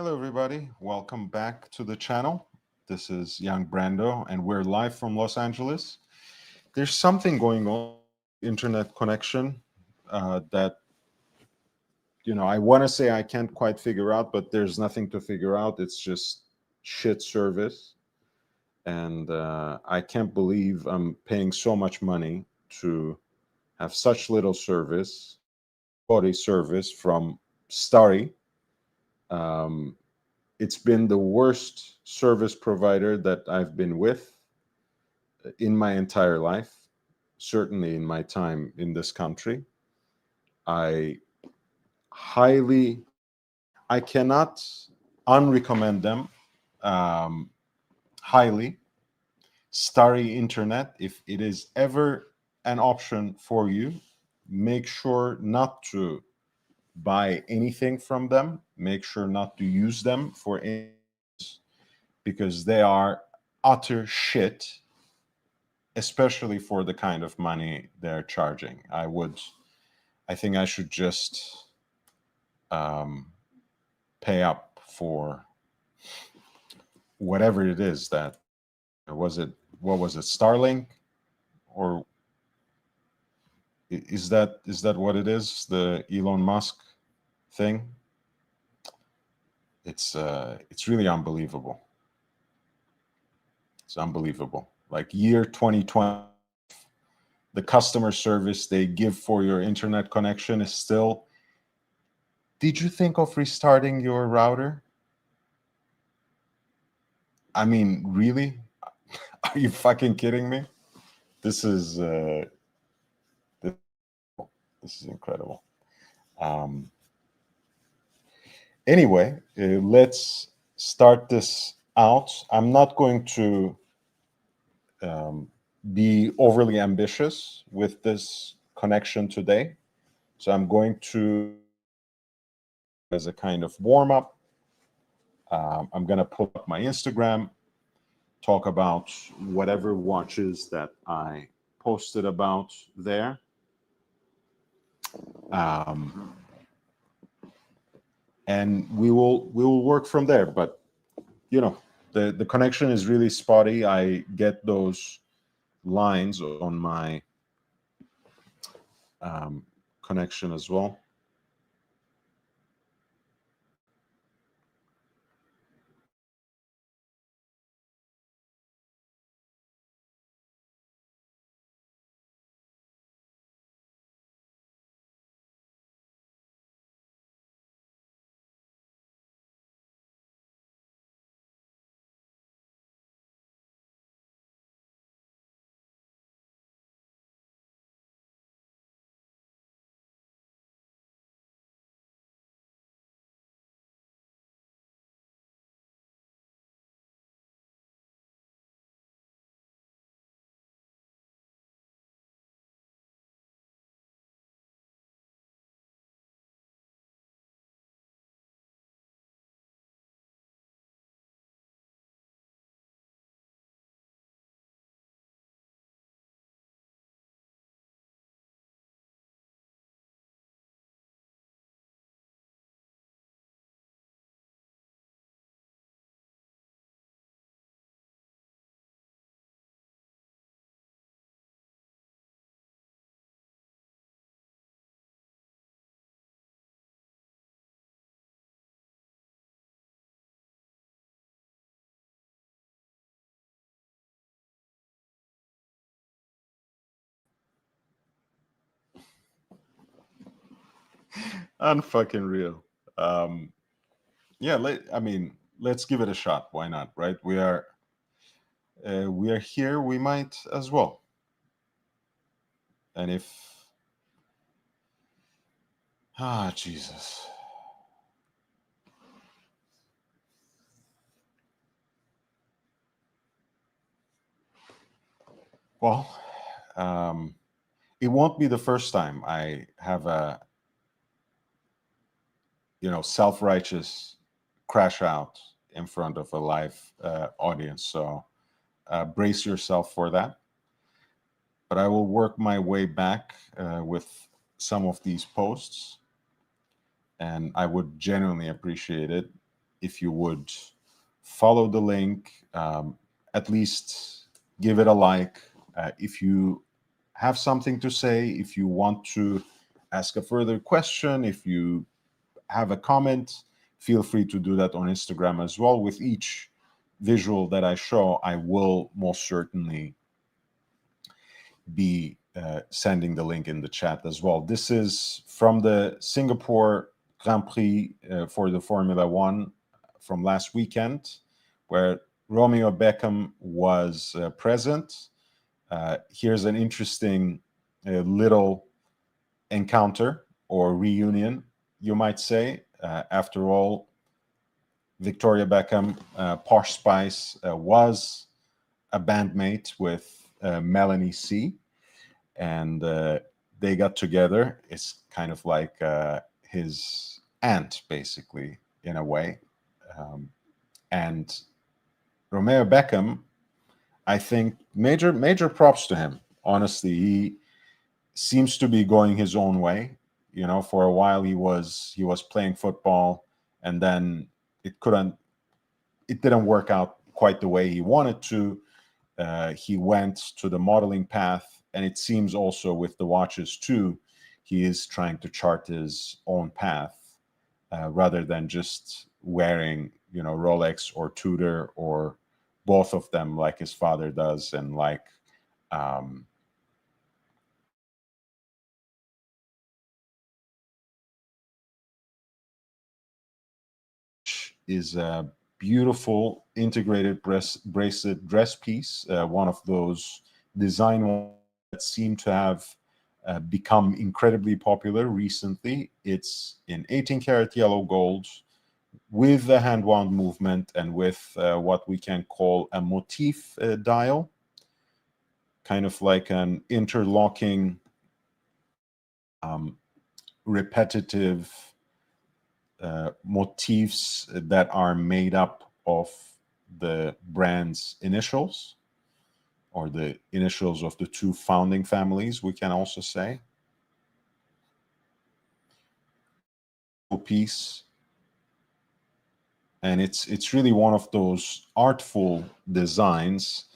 Hello, everybody. Welcome back to the channel. This is young Brando, and we're live from Los Angeles. There's something going on internet connection that I want to say I can't quite figure out, but there's nothing to figure out. It's just shit service, and I can't believe I'm paying so much money to have such little service, body service from Starry. Um, it's been the worst service provider that I've been with in my entire life, certainly in my time in this country. I highly, I cannot unrecommend them um, highly. Starry Internet, if it is ever an option for you, make sure not to buy anything from them. Make sure not to use them for any, because they are utter shit, especially for the kind of money they're charging. I think I should just um, pay up for whatever it is that was it. What was it? Starlink, or is that what it is? The Elon Musk thing. It's really unbelievable. It's unbelievable. Like year 2020, the customer service they give for your internet connection is still, did you think of restarting your router? I mean, really? Are you fucking kidding me? This is this, this is incredible. Um, anyway, let's start this out. I'm not going to um, be overly ambitious with this connection today, so I'm going to, as a kind of warm up, I'm going to pull up my Instagram, talk about whatever watches that I posted about there. Um, and we will work from there. But the connection is really spotty. I get those lines on my um, connection as well. Unfucking real. Um, yeah, I mean, let's give it a shot. Why not? Right? We are here. We might as well. And if Jesus. Well, um, it won't be the first time I have a self-righteous crash out in front of a live audience. So brace yourself for that. But I will work my way back with some of these posts, and I would genuinely appreciate it if you would follow the link, at least give it a like. If you have something to say, if you want to ask a further question, if you have a comment, feel free to do that on Instagram as well. With each visual that I show, I will most certainly be sending the link in the chat as well. This is from the Singapore Grand Prix for the Formula One from last weekend, where Romeo Beckham was present. Here's an interesting little encounter or reunion, you might say. After all, Victoria Beckham, Posh Spice, was a bandmate with Melanie C, and they got together. It's kind of like his aunt, basically, in a way. And Romeo Beckham, I think, major props to him. Honestly, he seems to be going his own way. You know, for a while he was playing football, and then it didn't work out quite the way he wanted to. He went to the modeling path, and it seems also with the watches too, he is trying to chart his own path rather than just wearing, you know, Rolex or Tudor or both of them like his father does, and like is a beautiful integrated bracelet dress piece, one of those design ones that seem to have become incredibly popular recently. It's in 18 karat yellow gold with the hand wound movement and with what we can call a motif dial, kind of like an interlocking repetitive motifs that are made up of the brand's initials, or the initials of the two founding families, we can also say. Piece, and it's really one of those artful designs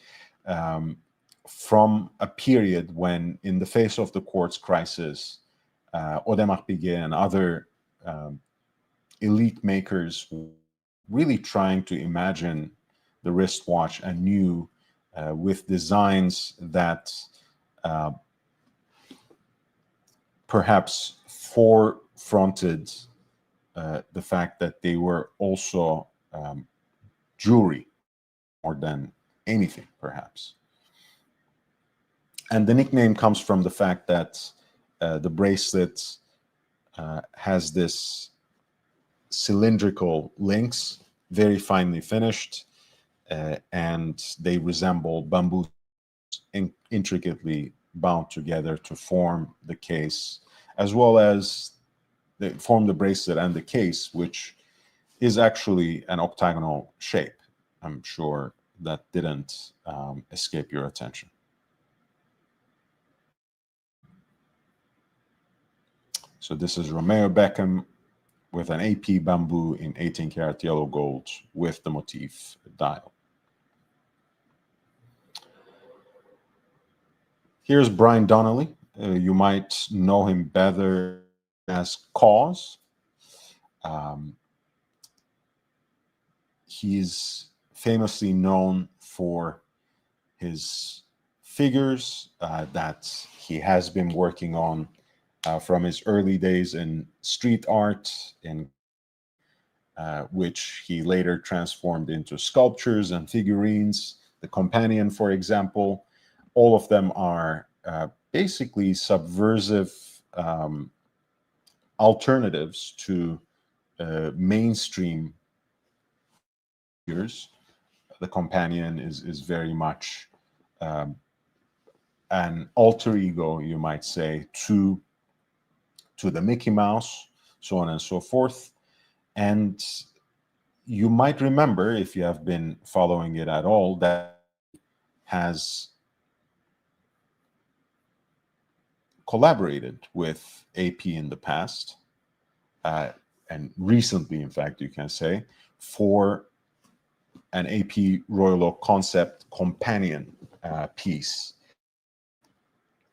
from a period when, in the face of the quartz crisis, Audemars Piguet and other elite makers really trying to imagine the wristwatch anew with designs that perhaps forefronted the fact that they were also jewelry more than anything, perhaps. And the nickname comes from the fact that the bracelet has this cylindrical links, very finely finished, and they resemble bamboo intricately bound together to form the case, as well as they form the bracelet and the case, which is actually an octagonal shape. I'm sure that didn't escape your attention. So this is Romeo Beckham with an AP bamboo in 18 karat yellow gold with the motif dial. Here's Brian Donnelly. You might know him better as Cause. He's famously known for his figures that he has been working on from his early days in street art, in which he later transformed into sculptures and figurines. The Companion, for example, all of them are basically subversive alternatives to mainstream figures. The Companion is very much an alter ego, you might say, to the Mickey Mouse, so on and so forth. And you might remember, if you have been following it at all, that has collaborated with AP in the past, and recently, in fact, you can say, for an AP Royal Oak Concept companion piece.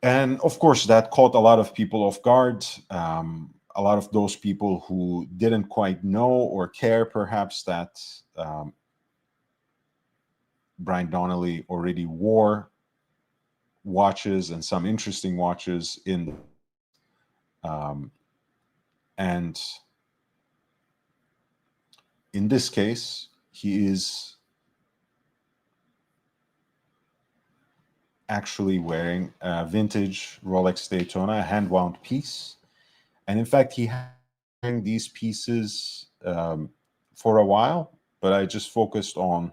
And of course, that caught a lot of people off guard. A lot of those people who didn't quite know or care, perhaps, that Brian Donnelly already wore watches and some interesting watches in and in this case, he is actually wearing a vintage Rolex Daytona, a hand-wound piece. And in fact, he had wearing these pieces for a while, but I just focused on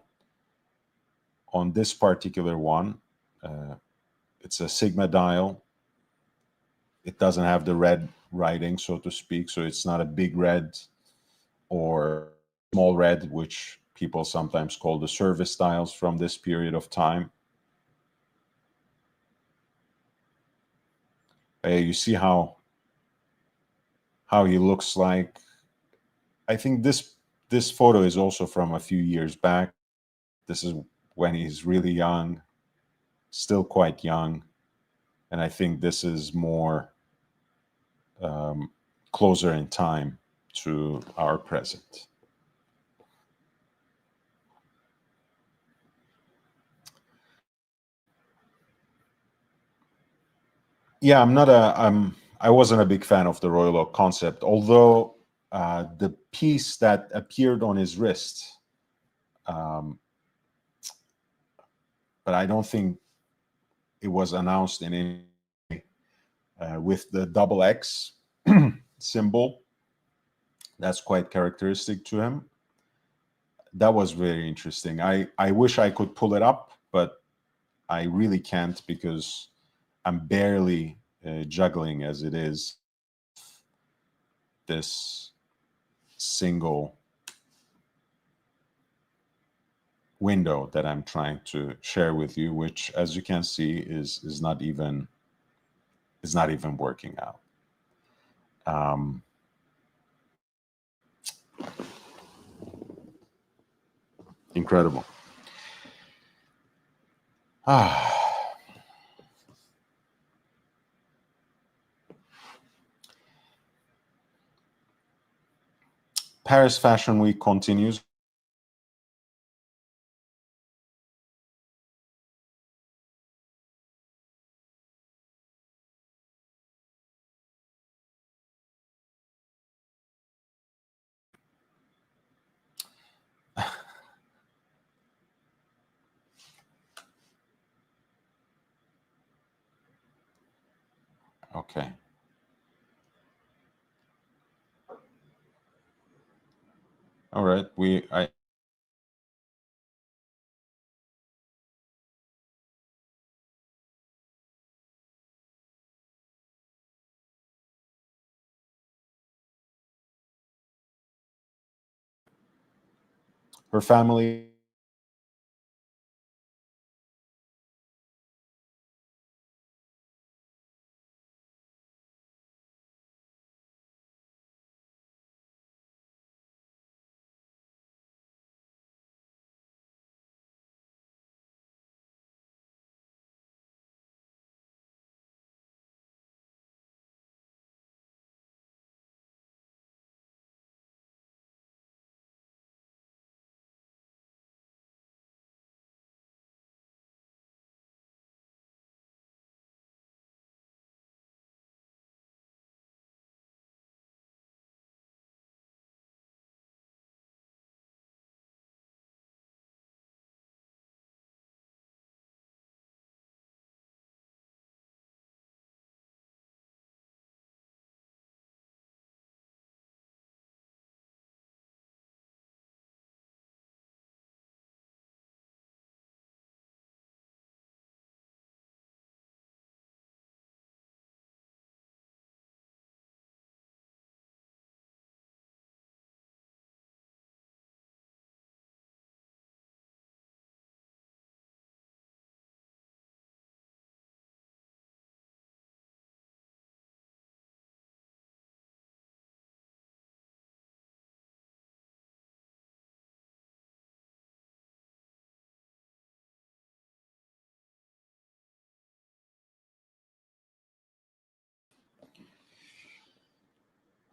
this particular one. It's a Sigma dial. It doesn't have the red writing, so to speak, so it's not a big red or small red, which people sometimes call the service dials from this period of time. You see how he looks like. I think this photo is also from a few years back. This is when he's really young, still quite young, and I think this is more closer in time to our present. Yeah, I wasn't a big fan of the Royal Oak Concept, although the piece that appeared on his wrist, but I don't think it was announced in any with the double X symbol. That's quite characteristic to him. That was very interesting. I wish I could pull it up, but I really can't because I'm barely juggling as it is this single window that I'm trying to share with you, which, as you can see, is not even working out. Incredible. Paris Fashion Week continues. Okay. All right. Her family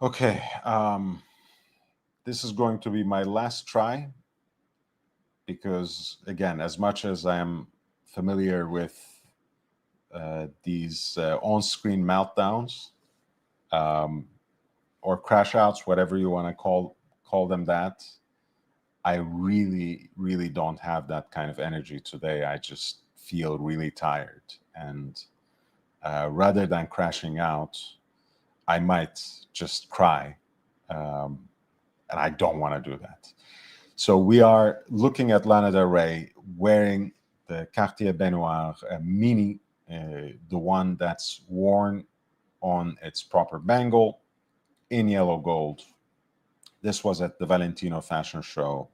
Okay, this is going to be my last try because, again, as much as I am familiar with these on-screen meltdowns um, or crash outs, whatever you want to call them, that I really, really don't have that kind of energy today. I just feel really tired, and rather than crashing out, I might just cry, um, and I don't want to do that. So we are looking at Lana Del Rey wearing the Cartier Baignoire Mini, the one that's worn on its proper bangle in yellow gold. This was at the Valentino Fashion Show,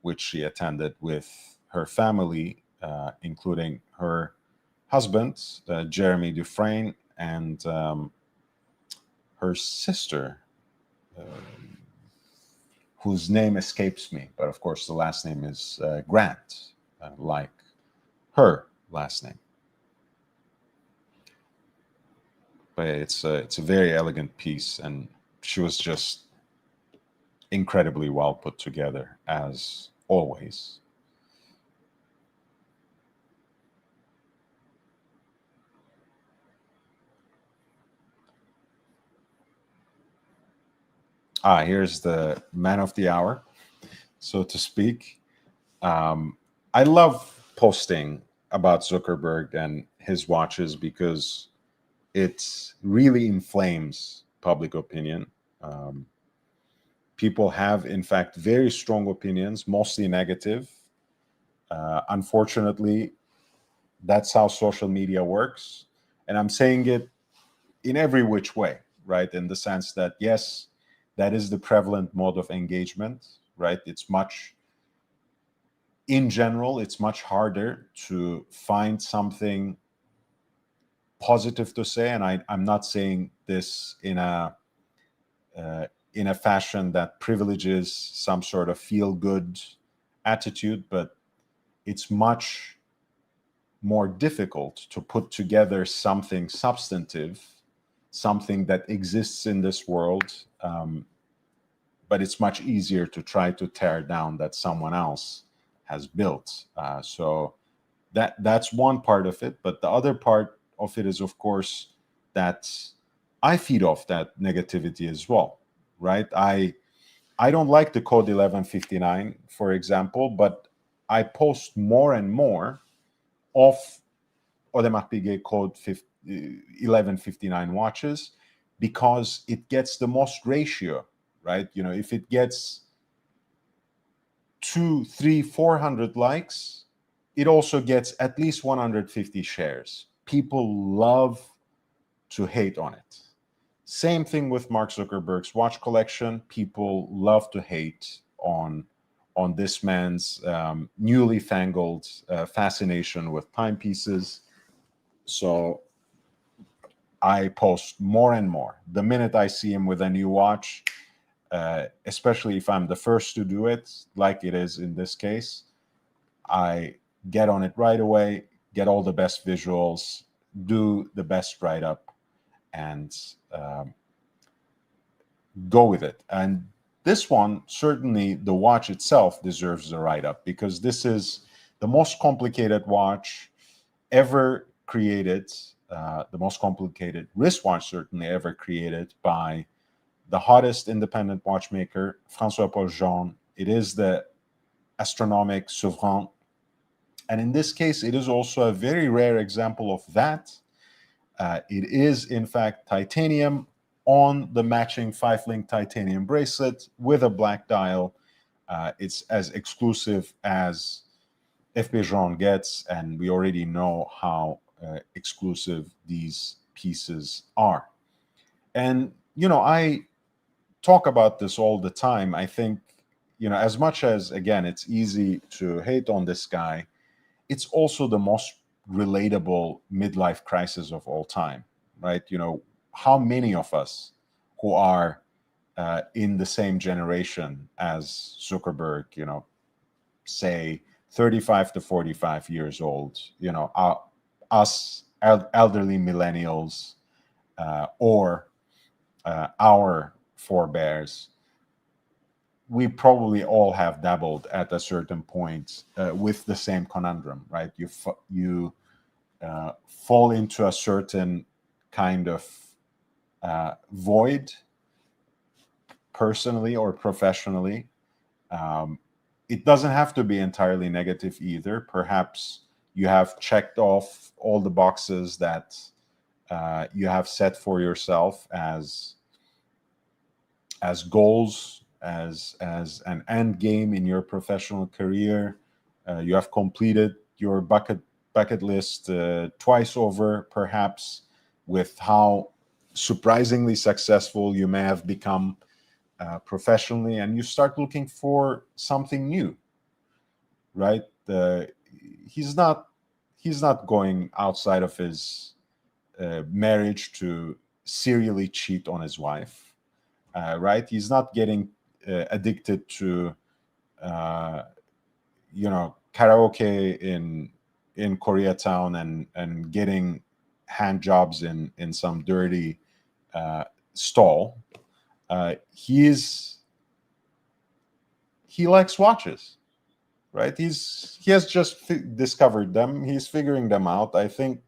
which she attended with her family, including her husband, Jeremy Dufresne, and her sister, uh, whose name escapes me, but of course the last name is Grant, like her last name. But it's a very elegant piece, and she was just incredibly well put together as always. Here's the man of the hour, so to speak. Um, I love posting about Zuckerberg and his watches because it really inflames public opinion. Um, People have, in fact, very strong opinions, mostly negative. Unfortunately, that's how social media works. And I'm saying it in every which way, right? In the sense that, yes, that is the prevalent mode of engagement, right? In general, it's much harder to find something positive to say. And I'm not saying this uh, in a fashion that privileges some sort of feel good attitude, but it's much more difficult to put together something substantive, something that exists in this world, but it's much easier to try to tear down that someone else has built. So that's one part of it, but the other part of it is, of course, that I feed off that negativity as well, right? I don't like the code 1159, for example, but I post more and more of Audemars Piguet code 1159 watches because it gets the most ratio, right? You know, if it gets two, three, 400 likes, it also gets at least 150 shares. People love to hate on it. Same thing with Mark Zuckerberg's watch collection. People love to hate on this man's newly fangled fascination with timepieces. So I post more and more. The minute I see him with a new watch, especially if I'm the first to do it, like it is in this case, I get on it right away, get all the best visuals, do the best write up, and go with it. And this one, certainly the watch itself deserves the write up because this is the most complicated watch ever created, the most complicated wristwatch certainly ever created by the hottest independent watchmaker, Francois Paul Jean. It is the astronomic souverain. And in this case, it is also a very rare example of that. It is, in fact, titanium on the matching 5-link titanium bracelet with a black dial. It's as exclusive as FP Jean gets, and we already know how exclusive these pieces are. And, you know, I talk about this all the time. I think, you know, as much as, again, it's easy to hate on this guy, it's also the most relatable midlife crisis of all time, right? You know, how many of us who are in the same generation as Zuckerberg, you know, say 35 to 45 years old, you know, elderly millennials, or our forebears, we probably all have dabbled at a certain point with the same conundrum, right? You fall into a certain kind of void, personally or professionally. Um, it doesn't have to be entirely negative either. Perhaps you have checked off all the boxes that you have set for yourself as goals, as an end game in your professional career. You have completed your bucket list twice over, perhaps, with how surprisingly successful you may have become professionally, and you start looking for something new, right? He's not he's not going outside of his marriage to serially cheat on his wife, right? He's not getting addicted to uh, karaoke in Koreatown and getting hand jobs in some dirty stall. He likes watches, right? He has just discovered them. He's figuring them out. I think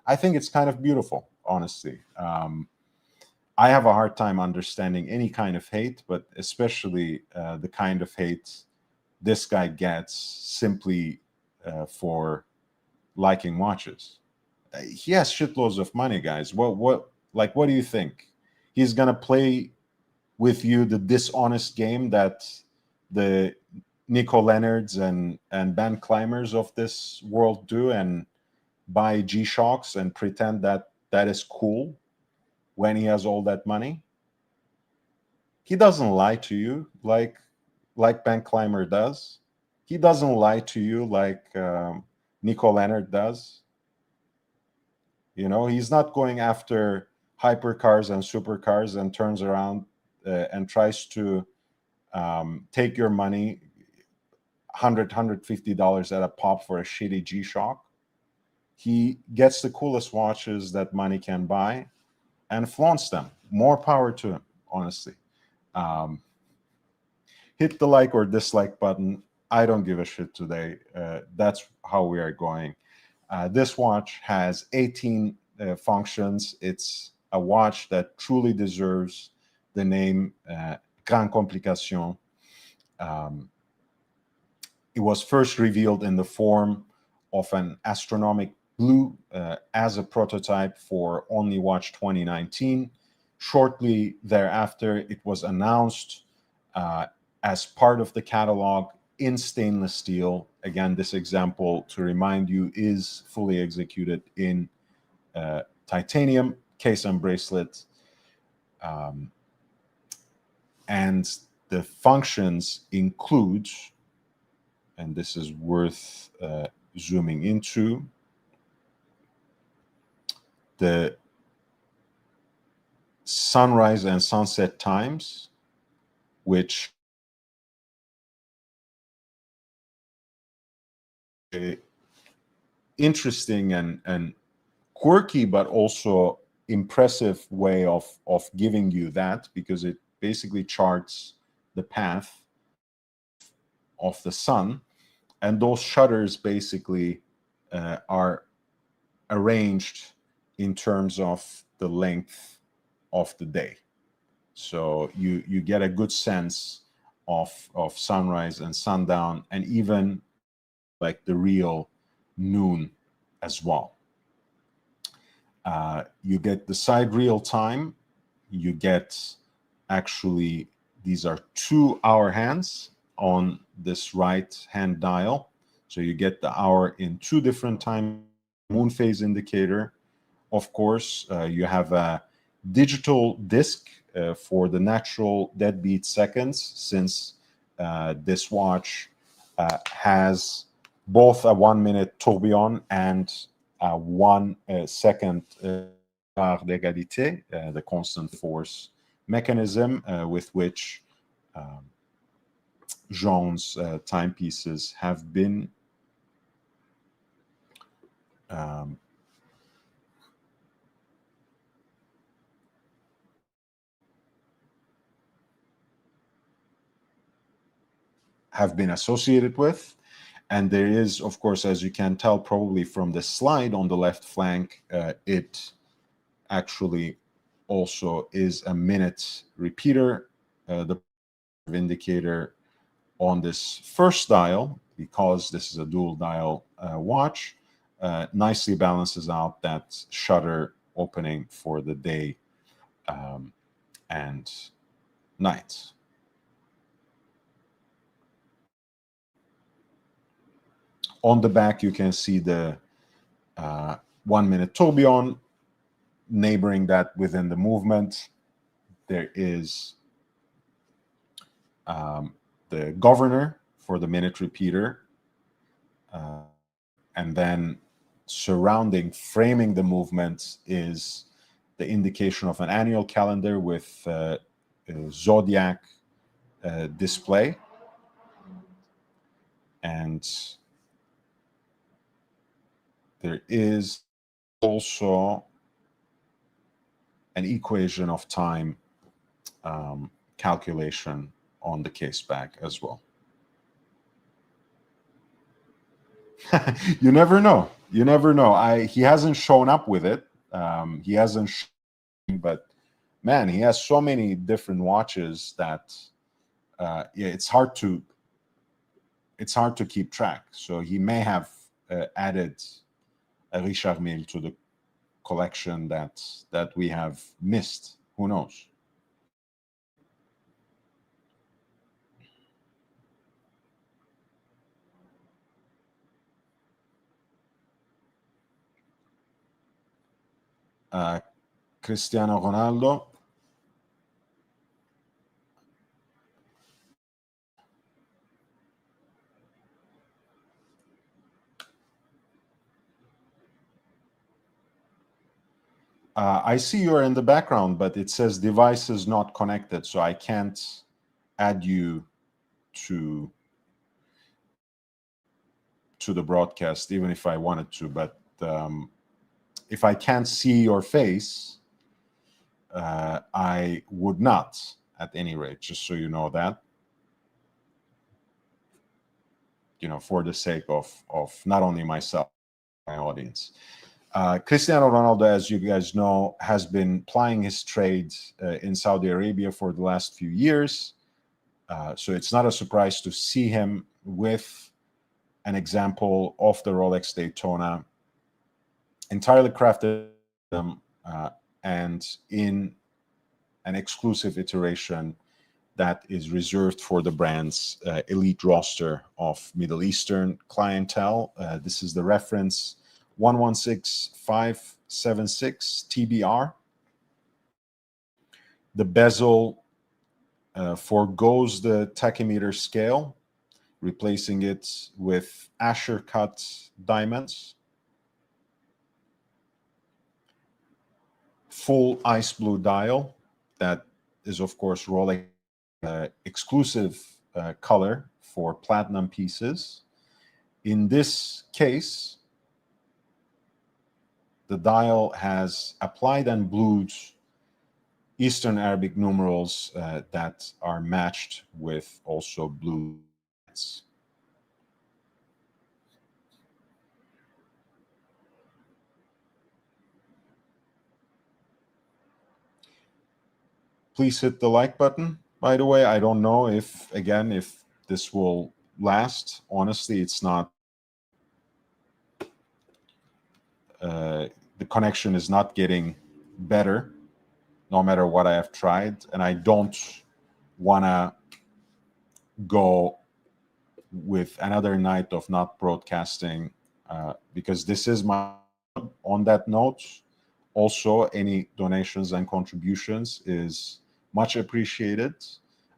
it's kind of beautiful, honestly. I have a hard time understanding any kind of hate, but especially the kind of hate this guy gets simply for liking watches. He has shitloads of money, guys. What do you think? He's gonna play with you the dishonest game that the Nico Leonards and Ben Climbers of this world do, and buy G Shocks and pretend that that is cool when he has all that money? He doesn't lie to you like Ben Clymer does. He doesn't lie to you like Nico Leonard does. He's not going after hypercars and supercars and turns around and tries to take your money, $150 at a pop for a shitty G-Shock. He gets the coolest watches that money can buy and flaunts them. More power to him, honestly. Um, Hit the like or dislike button. I don't give a shit today. That's how we are going. This watch has 18 functions. It's a watch that truly deserves the name Grand Complication. Um, it was first revealed in the form of an astronomic blue as a prototype for Only Watch 2019. Shortly thereafter, it was announced as part of the catalog in stainless steel. Again, this example, to remind you, is fully executed in titanium case and bracelet. And the functions include, and this is worth zooming into, the sunrise and sunset times, which interesting and quirky, but also impressive way of giving you that, because it basically charts the path of the sun, and those shutters basically are arranged in terms of the length of the day. So you get a good sense of sunrise and sundown, and even like the real noon as well. You get the side real time. You get, actually, these are 2 hour hands on this right hand dial. So you get the hour in 2 different time, moon phase indicator. Of course, you have a digital disc for the natural deadbeat seconds, since this watch has both a 1 minute tourbillon and a 1 second barre d'égalité, the constant force mechanism with which Jean's timepieces have been um, have been associated with. And there is, of course, as you can tell probably from the slide on the left flank, it actually also is a minute repeater. The indicator on this first dial, because this is a dual dial watch, nicely balances out that shutter opening for the day and night. On the back, you can see the 1 minute tourbillon. Neighboring that within the movement, there is the governor for the minute repeater. And then surrounding, framing the movement is the indication of an annual calendar with a zodiac display. And there is also an equation of time calculation on the case back as well. You never know. You never know. He hasn't shown up with it. He hasn't, but man, he has so many different watches that yeah, it's hard to keep track. So he may have added a Richard Mille to the collection that we have missed. Who knows? Cristiano Ronaldo. I see you're in the background, but it says device is not connected, so I can't add you to the broadcast, even if I wanted to. But if I can't see your face, I would not, at any rate, just so you know that. You know, for the sake of not only myself, my audience. Cristiano Ronaldo, as you guys know, has been plying his trade in Saudi Arabia for the last few years. So it's not a surprise to see him with an example of the Rolex Daytona, entirely crafted and in an exclusive iteration that is reserved for the brand's elite roster of Middle Eastern clientele. This is the reference 116576 TBR. The bezel forgoes the tachymeter scale, replacing it with Asher cut diamonds. Full ice blue dial that is, of course, Rolex exclusive color for platinum pieces. In this case, the dial has applied and blued Eastern Arabic numerals that are matched with also blue. Please hit the like button. By the way, I don't know if this will last. Honestly, it's not. The connection is not getting better, no matter what I have tried, and I don't want to go with another night of not broadcasting because this is my. On that note, also any donations and contributions is much appreciated.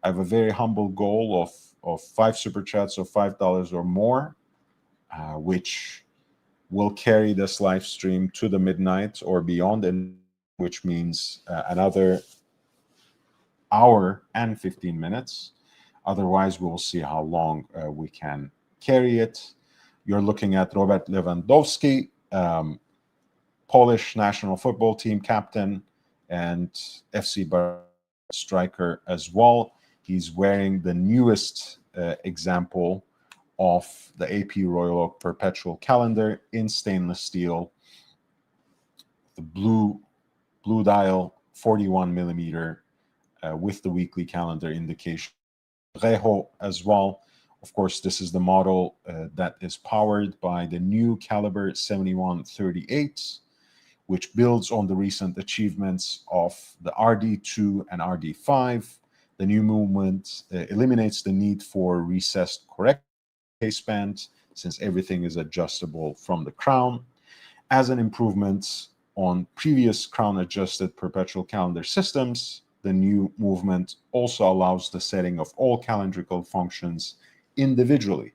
I have a very humble goal of 5 super chats of $5 or more, which will carry this live stream to the midnight or beyond, and which means another hour and 15 minutes. Otherwise, we will see how long we can carry it. You're looking at Robert Lewandowski, Polish national football team captain and FC Bar striker as well. He's wearing the newest example of the AP Royal Oak Perpetual Calendar in stainless steel, the blue dial, 41 millimeter, with the weekly calendar indication. Rejo as well. Of course, this is the model that is powered by the new caliber 7138, which builds on the recent achievements of the RD2 and RD5. The new movement eliminates the need for recessed correct case band, since everything is adjustable from the crown. As an improvement on previous crown-adjusted perpetual calendar systems, the new movement also allows the setting of all calendrical functions individually,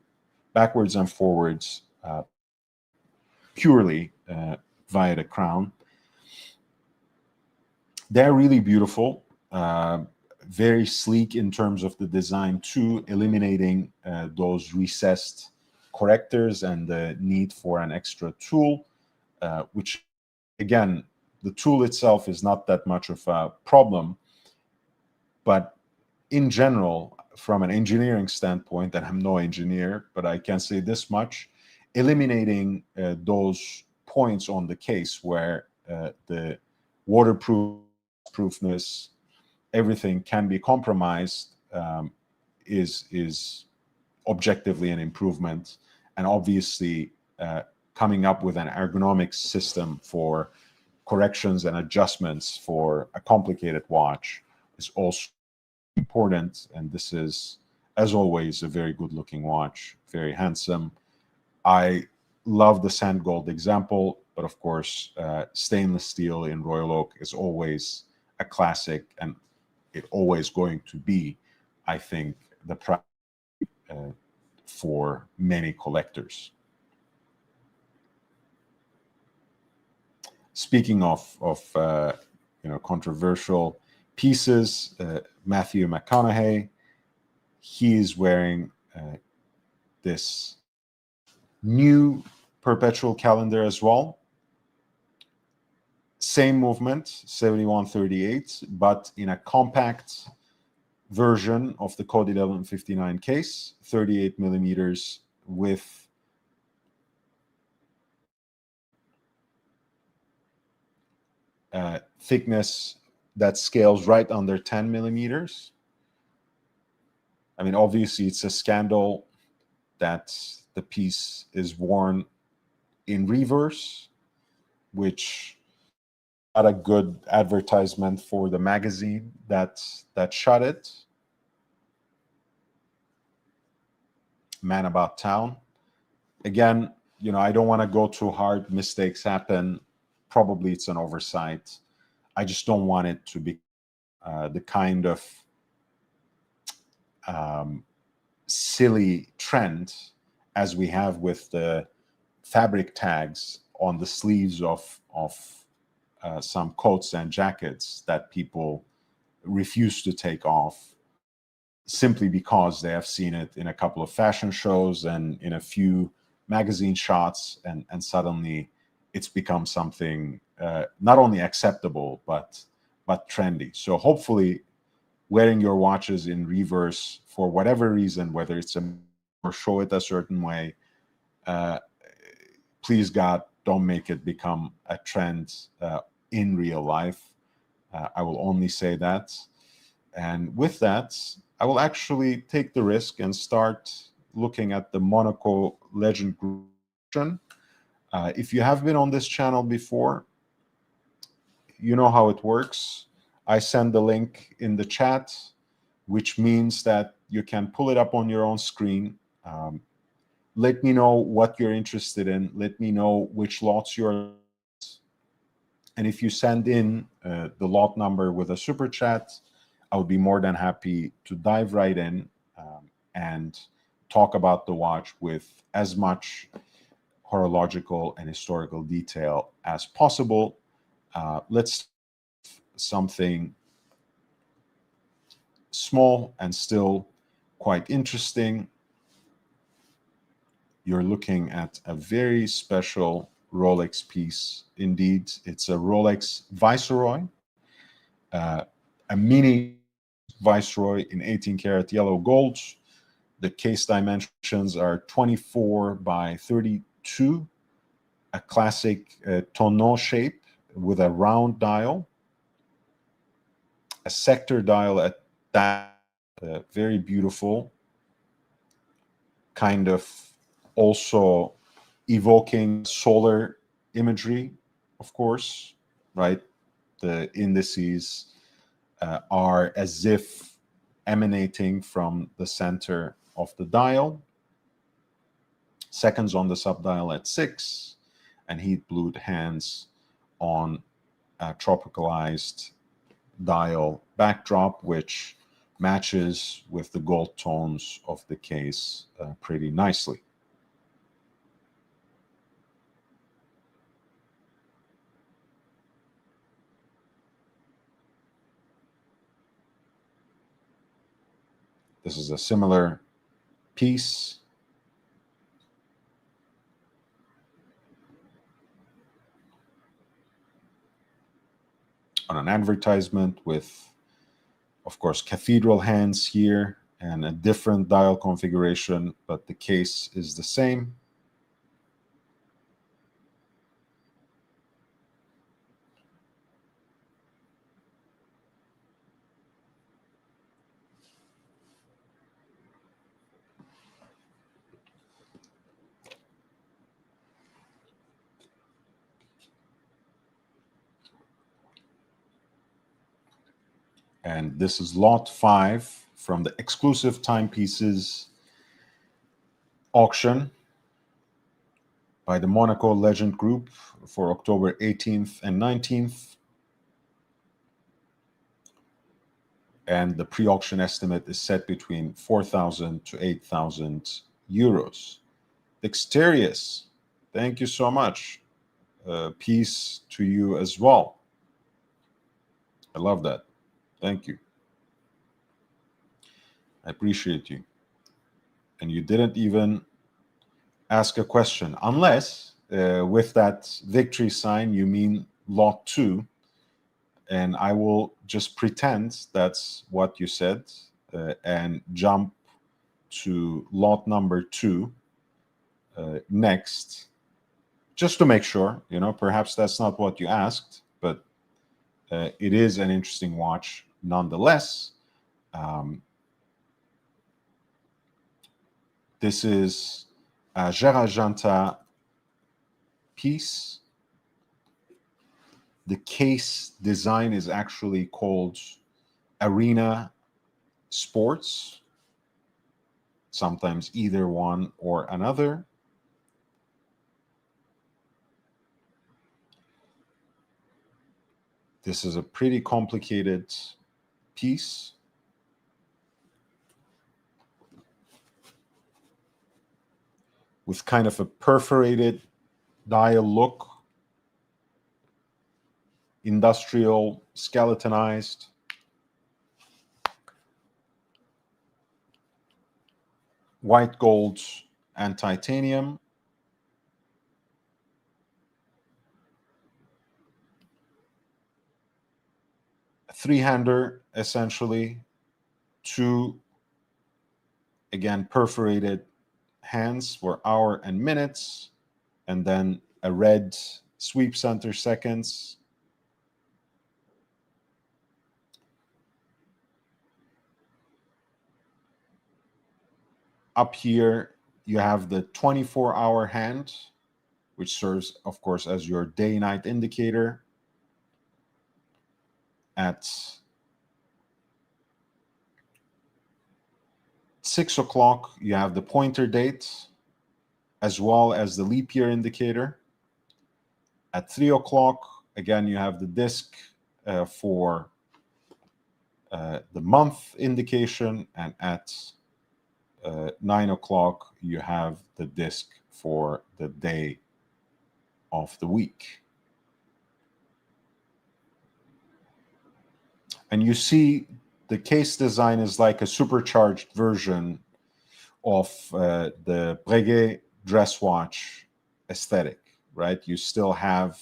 backwards and forwards, purely via the crown. They're really beautiful, very sleek in terms of the design too, eliminating those recessed correctors and the need for an extra tool, which, again, the tool itself is not that much of a problem. But in general, from an engineering standpoint, and I'm no engineer, but I can say this much, eliminating those points on the case where the waterproofness, everything can be compromised, is objectively an improvement. And obviously, coming up with an ergonomic system for corrections and adjustments for a complicated watch is also important. And this is, as always, a very good looking watch, very handsome. I love the sand gold example, but of course, stainless steel in Royal Oak is always a classic, and it always going to be, I think, the prize for many collectors. Speaking of controversial pieces, Matthew McConaughey, he is wearing this new perpetual calendar as well. Same movement, 7138, but in a compact version of the Code 1159 case, 38 millimeters with thickness that scales right under 10 millimeters. I mean, obviously, it's a scandal that the piece is worn in reverse, which not a good advertisement for the magazine that shot it. Man About Town. Again, I don't want to go too hard. Mistakes happen. Probably it's an oversight. I just don't want it to be the kind of silly trend as we have with the fabric tags on the sleeves of some coats and jackets that people refuse to take off simply because they have seen it in a couple of fashion shows and in a few magazine shots, and suddenly it's become something not only acceptable but trendy. So hopefully, wearing your watches in reverse for whatever reason, whether it's or show it a certain way, please God, don't make it become a trend in real life. I will only say that. And with that, I will actually take the risk and start looking at the Monaco Legend Auction. If you have been on this channel before, you know how it works. I send the link in the chat, which means that you can pull it up on your own screen. Let me know what you're interested in. Let me know which lots you're. And if you send in the lot number with a super chat, I would be more than happy to dive right in and talk about the watch with as much horological and historical detail as possible. Let's something small and still quite interesting. You're looking at a very special Rolex piece. Indeed, it's a Rolex Viceroy, a mini Viceroy in 18 karat yellow gold. The case dimensions are 24 by 32, a classic tonneau shape with a round dial, a sector dial at that, very beautiful, kind of also evoking solar imagery, of course, right? The indices are as if emanating from the center of the dial. Seconds on the subdial at 6, and heat blued hands on a tropicalized dial backdrop, which matches with the gold tones of the case pretty nicely. This is a similar piece. On an advertisement with, of course, cathedral hands here and a different dial configuration, but the case is the same. And this is lot 5 from the exclusive Timepieces auction by the Monaco Legend Group for October 18th and 19th. And the pre-auction estimate is set between 4,000 to 8,000 euros. Dexterious, thank you so much. Peace to you as well. I love that. Thank you. I appreciate you. And you didn't even ask a question, unless with that victory sign you mean lot 2, and I will just pretend that's what you said and jump to lot number 2 next, just to make sure. Perhaps that's not what you asked, but it is an interesting watch nonetheless. This is a Jarajanta piece. The case design is actually called Arena Sports, sometimes either one or another. This is a pretty complicated piece. With kind of a perforated dial look, industrial, skeletonized. White gold and titanium. A three-hander, essentially. 2, again, perforated hands for hour and minutes, and then a red sweep center seconds. Up here, you have the 24-hour hand, which serves, of course, as your day-night indicator. At 6 o'clock, you have the pointer date, as well as the leap year indicator. At 3 o'clock, again, you have the disc for the month indication, and at 9 o'clock, you have the disc for the day of the week. And you see the case design is like a supercharged version of the Breguet dress watch aesthetic, right? You still have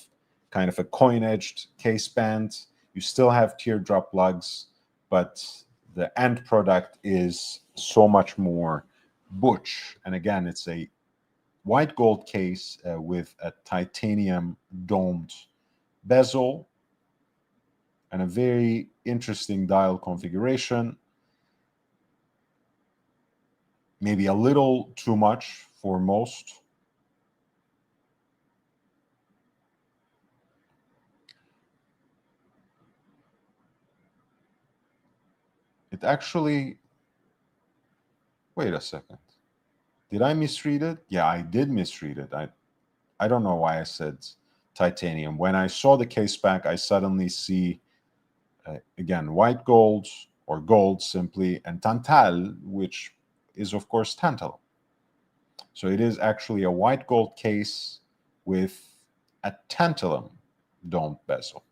kind of a coin-edged case band. You still have teardrop lugs, but the end product is so much more Butch. And again, it's a white gold case with a titanium domed bezel and a very interesting dial configuration. Maybe a little too much for most. It actually, wait a second. Did I misread it? Yeah, I did misread it. I don't know why I said titanium. When I saw the case back, I suddenly see, again, white gold or gold simply, and tantal, which is, of course, tantalum. So it is actually a white gold case with a tantalum domed bezel.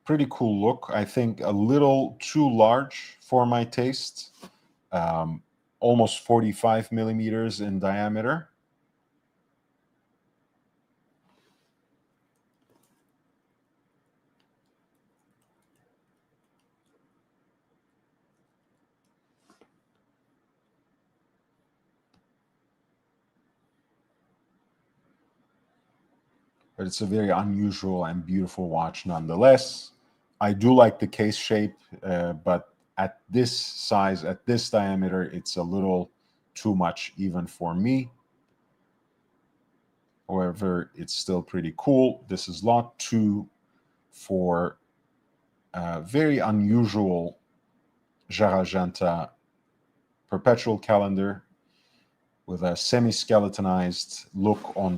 Pretty cool look. I think a little too large for my taste. Almost 45 millimeters in diameter. But it's a very unusual and beautiful watch nonetheless. I do like the case shape, but at this size, at this diameter, it's a little too much even for me. However, it's still pretty cool. This is lot 2 for a very unusual Jaragenta perpetual calendar with a semi-skeletonized look on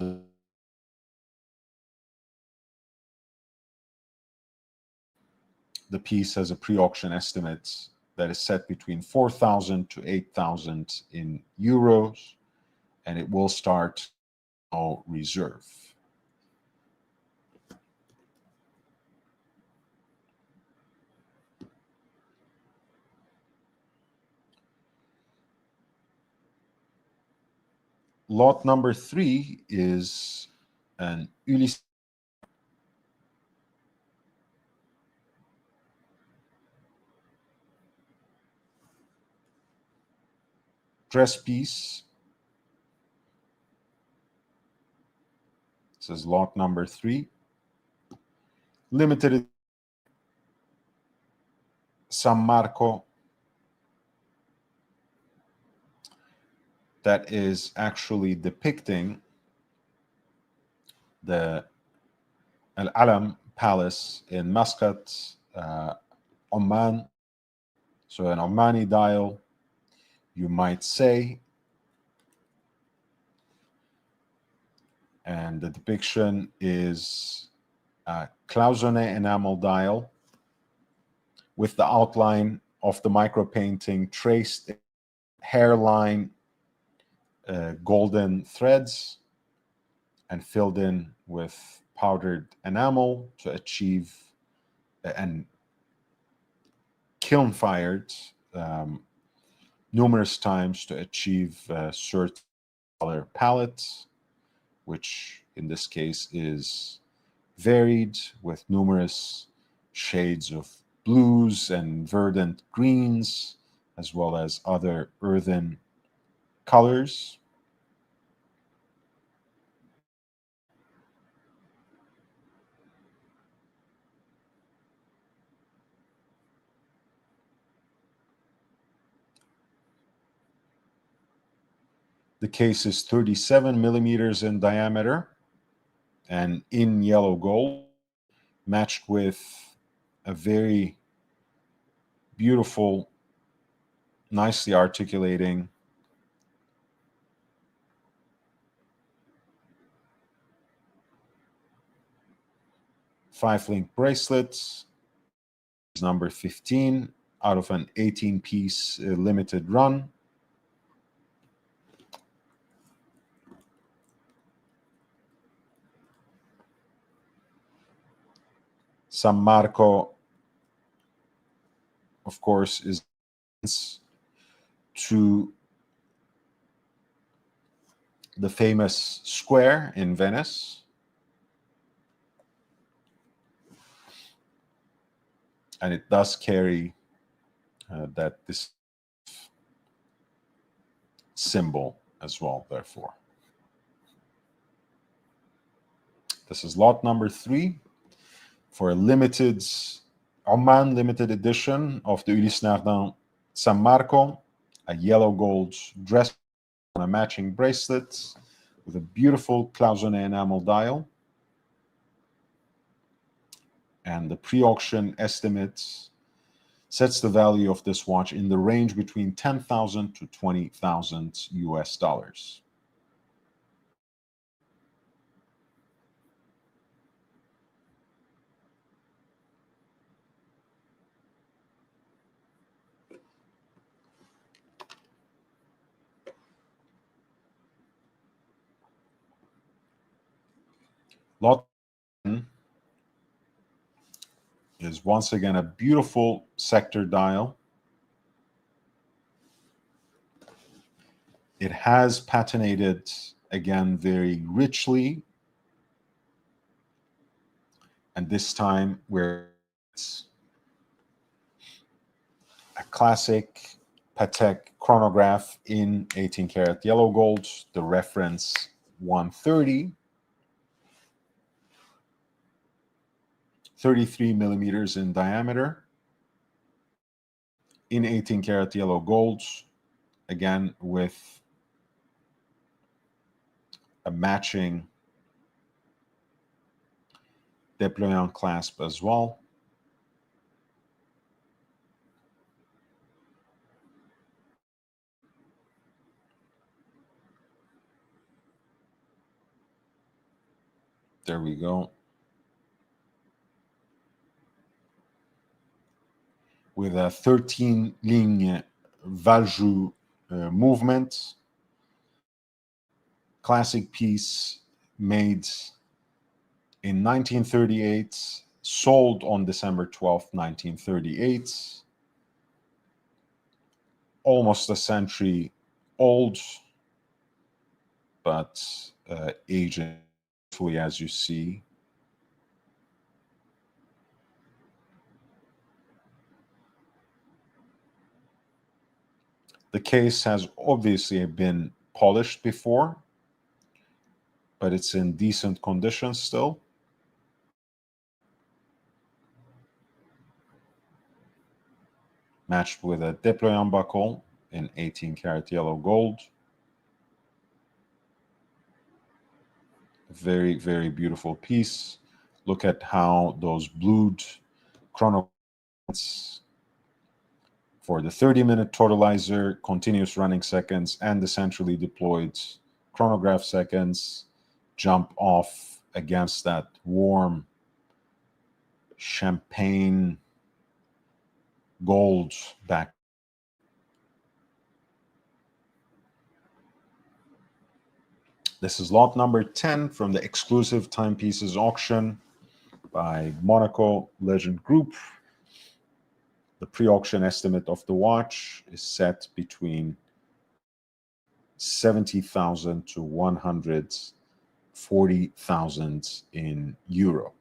the piece has a pre-auction estimate that is set between 4,000 to 8,000 in euros, and it will start no reserve. Lot number 3 is an Ulysse dress piece. This is lot number 3. Limited San Marco. That is actually depicting the Al Alam Palace in Muscat, Oman. So an Omani dial, you might say. And the depiction is a cloisonné enamel dial with the outline of the micro painting traced hairline golden threads and filled in with powdered enamel to achieve and kiln fired numerous times to achieve a certain color palette, which in this case is varied with numerous shades of blues and verdant greens, as well as other earthen colors. The case is 37 millimeters in diameter and in yellow gold, matched with a very beautiful, nicely articulating five-link bracelets, number 15 out of an 18-piece limited run. San Marco, of course, is to the famous square in Venice. and it does carry this symbol as well, therefore. This is lot number 3 for a limited Oman limited edition of the Ulysse Nardin San Marco, a yellow gold dress on a matching bracelet with a beautiful cloisonné enamel dial. And the pre-auction estimate sets the value of this watch in the range between 10,000 to 20,000 US dollars. Lot 10 is once again a beautiful sector dial. It has patinated again very richly, and this time where it's a classic Patek chronograph in 18 karat yellow gold, the reference 130, 33 millimeters in diameter, in 18 karat yellow gold, again with a matching déployant clasp as well. There we go. With a 13 ligne Valjoux movement. Classic piece made in 1938, sold on December 12th, 1938. Almost a century old, but aging as you see. The case has obviously been polished before, but it's in decent condition still. Matched with a déployant buckle in 18 karat yellow gold. Very, very beautiful piece. Look at how those blued chrono for the 30-minute totalizer, continuous running seconds, and the centrally deployed chronograph seconds jump off against that warm champagne gold back. This is lot number 10 from the exclusive Timepieces auction by Monaco Legend Group. The pre-auction estimate of the watch is set between 70,000 to 140,000 in euro.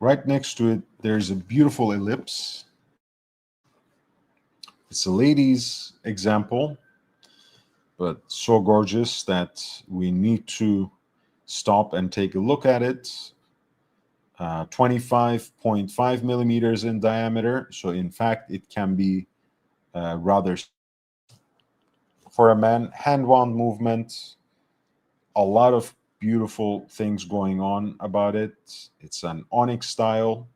Right next to it, there's a beautiful ellipse. It's a lady's example, but so gorgeous that we need to stop and take a look at it. 25.5 millimeters in diameter. So in fact, it can be rather, for a man, hand-wound movement, a lot of beautiful things going on about it. It's an onyx style.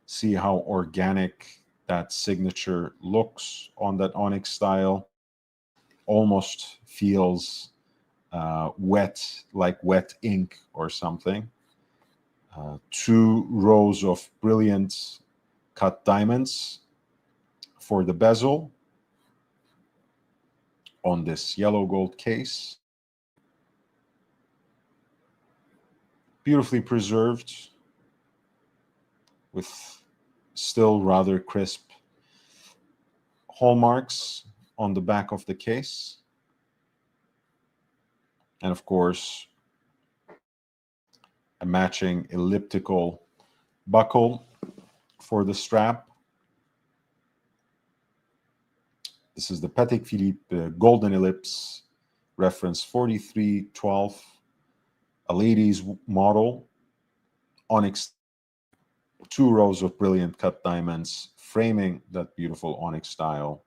See how organic that signature looks on that onyx style. Almost feels wet, like wet ink or something. 2 rows of brilliant cut diamonds for the bezel. on this yellow gold case. Beautifully preserved with still rather crisp hallmarks on the back of the case. And of course, a matching elliptical buckle for the strap. This is the Patek Philippe Golden Ellipse, reference 4312, a ladies model, onyx, 2 rows of brilliant cut diamonds framing that beautiful onyx style.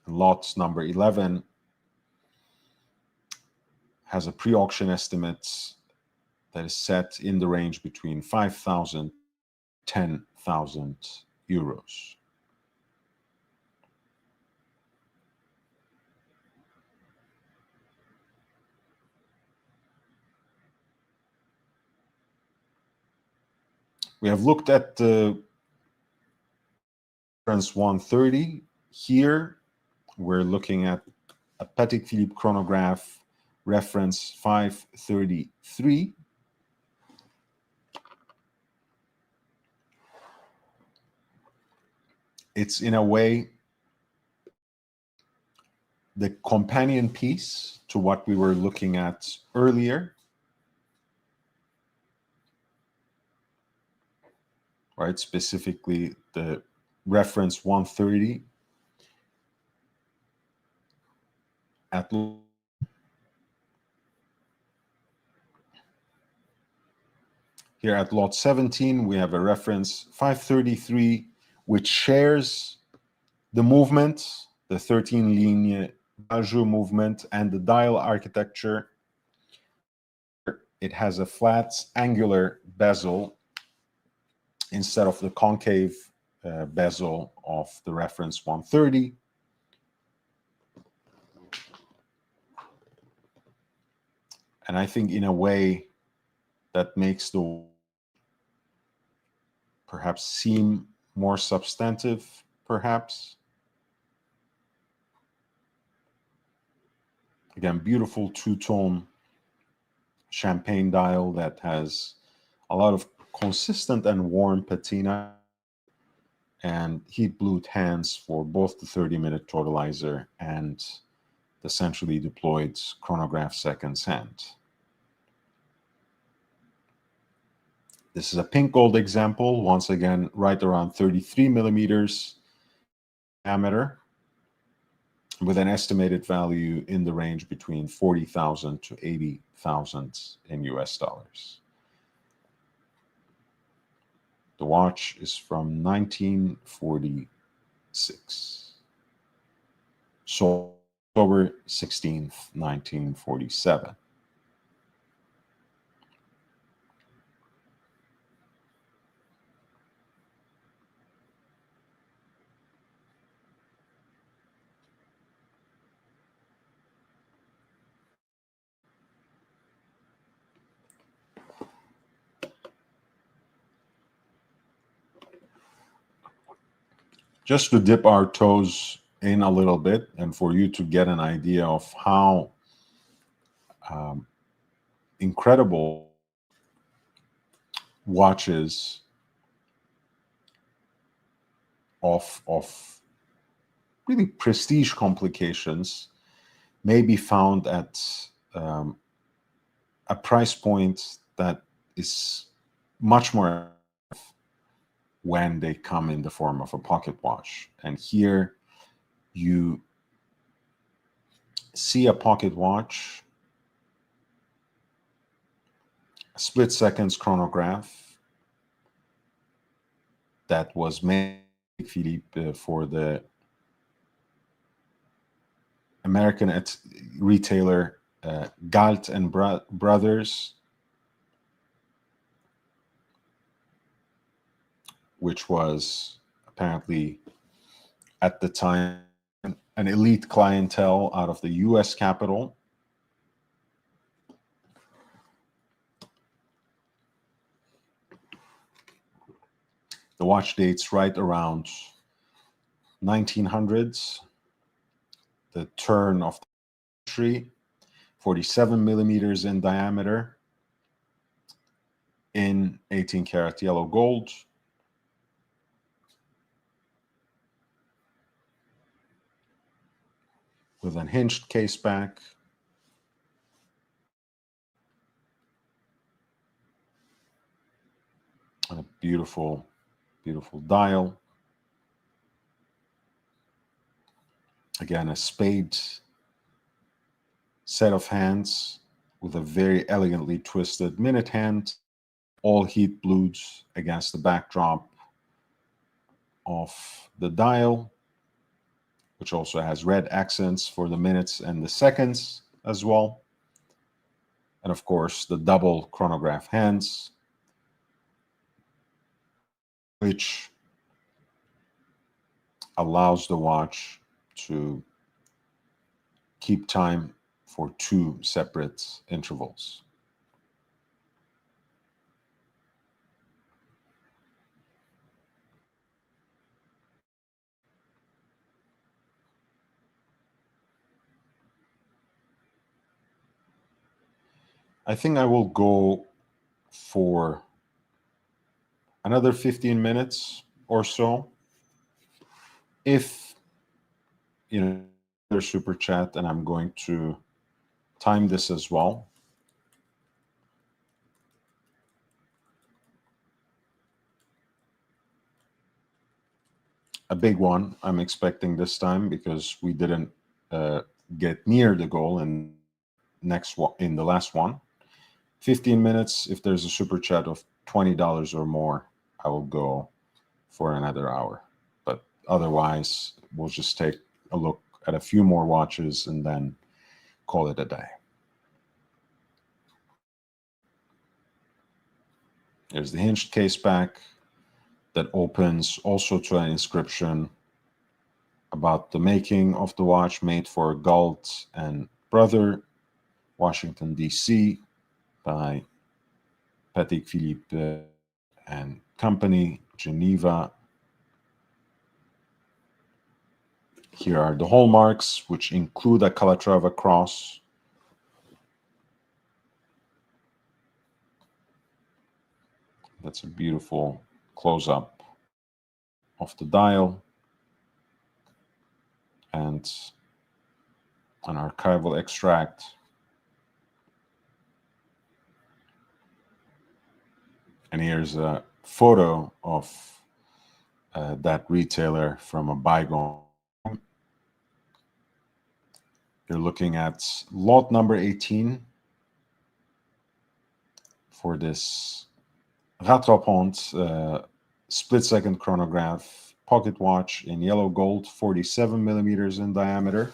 Lot number 11 has a pre-auction estimate that is set in the range between 5,000 to 10,000 euros. We have looked at the reference 130. Here, we're looking at a Patek Philippe chronograph reference 533. It's in a way the companion piece to what we were looking at earlier, right? Specifically, the reference 130 at here at lot 17, we have a reference 533, which shares the movement, the 13 ligne Valjoux movement, and the dial architecture. It has a flat angular bezel instead of the concave bezel of the reference 130. And I think in a way that makes the perhaps seem more substantive, perhaps. Again, beautiful two-tone champagne dial that has a lot of consistent and warm patina and heat blued hands for both the 30-minute totalizer and the centrally deployed chronograph seconds hand. This is a pink gold example, once again, right around 33 millimeters diameter, with an estimated value in the range between 40,000 to 80,000 in US dollars. The watch is from 1946. So October 16th, 1947. Just to dip our toes in a little bit and for you to get an idea of how incredible watches of really prestige complications may be found at a price point that is much more when they come in the form of a pocket watch. And here you see a pocket watch, a split seconds chronograph that was made by Philippe for the American retailer Galt and Brothers, which was apparently at the time an elite clientele out of the US capital. The watch dates right around 1900s. the turn of the tree, 47 millimeters in diameter, in 18 karat yellow gold. With an hinged case back. And a beautiful, beautiful dial. Again, a spade set of hands with a very elegantly twisted minute hand, all heat blues against the backdrop of the dial, which also has red accents for the minutes and the seconds as well. And of course, the double chronograph hands, which allows the watch to keep time for 2 separate intervals. I think I will go for another 15 minutes or so. If, there's super chat, and I'm going to time this as well. A big one I'm expecting this time because we didn't get near the goal in the last one. 15 minutes. If there's a super chat of $20 or more, I will go for another hour. But otherwise, we'll just take a look at a few more watches and then call it a day. There's the hinged case back that opens also to an inscription about the making of the watch, made for Galt and Brother, Washington, D.C., by Patek Philippe and Company, Geneva. Here are the hallmarks, which include a Calatrava cross. That's a beautiful close-up of the dial and an archival extract. And here's a photo of that retailer from a bygone. You're looking at lot number 18 for this Rattrapante split-second chronograph pocket watch in yellow gold, 47 millimeters in diameter.